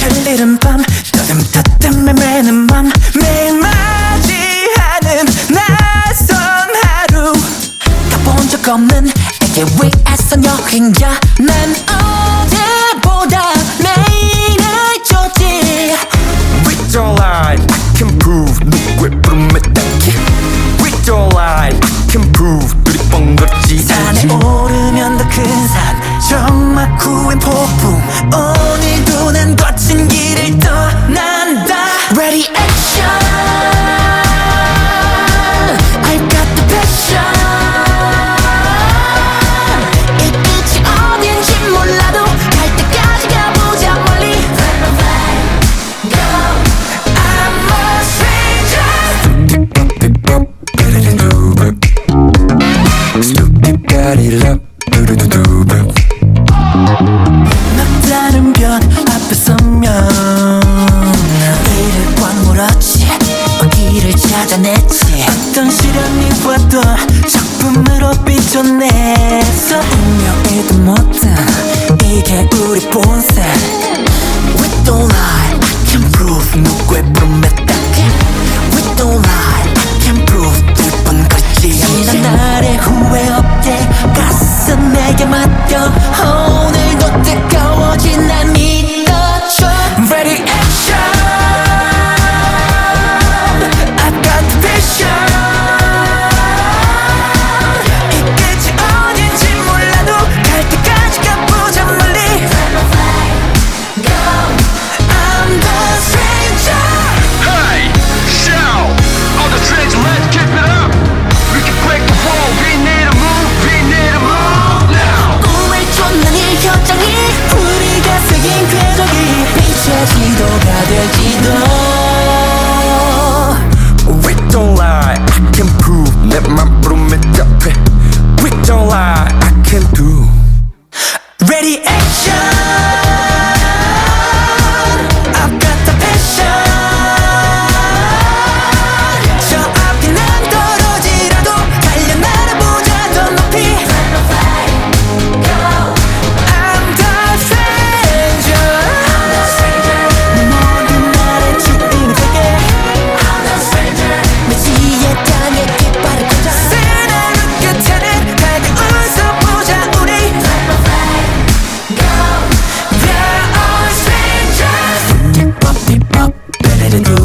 빛을 잃은 밤 떠듬떠듬 매매는 맘 매일 맞이하는 낯선 하루 가본 적 없는 애기 위에선 여행자 난 어제보다 매일을 좋지 With your lie, I can prove 누구의 부름에 닿기 With your lie, I can prove 둘이 뻥거지 산에 오르면 더 큰 산 정막 후엔 폭풍 오늘도 난 거친 길을 떠난다 Ready action I've got the passion 이 끝이 어딘지 몰라도 갈 때까지 가보자 멀리 I'm a stranger Stupid body love 두두두두 남다른 변 앞에 서면 이를 꽉 물었지 길을 찾아냈지 어떤 시련이 와도 작품으로 빚어냈어 운명이든 뭐든 이게 우리 본색 We don't lie, I can prove 누구의 부름에 닿게 We don't lie, I can prove 들번 거리지 지난 날의 후회 없게 가슴 내게 맡겨 오늘도 뜨거워진 날 믿어줘 Ready action I've got the passion 이 끝이 어딘지 몰라도 갈 때까지 가보자 멀리 I'm the stranger Hey, shout! All the strangers, let's keep it up! We can break the wall, we need a move now! 꿈을 쫓는 이 현장이 우리가 새긴 궤적이 빛의 지도가 될지도 We don't lie, I can prove 내맘 부름에 답해 We don't lie, I can do Ready action I've got the passion 저 앞에 난 떨어지라도 달려 날아보자 더 높이 I'm the stranger 모든 날의 주인이 되게 미지의 땅에 깃발을 꽂아 새로운 끝에는 밝게 웃어보자 우리 We're all strangers Pop, pop, let it do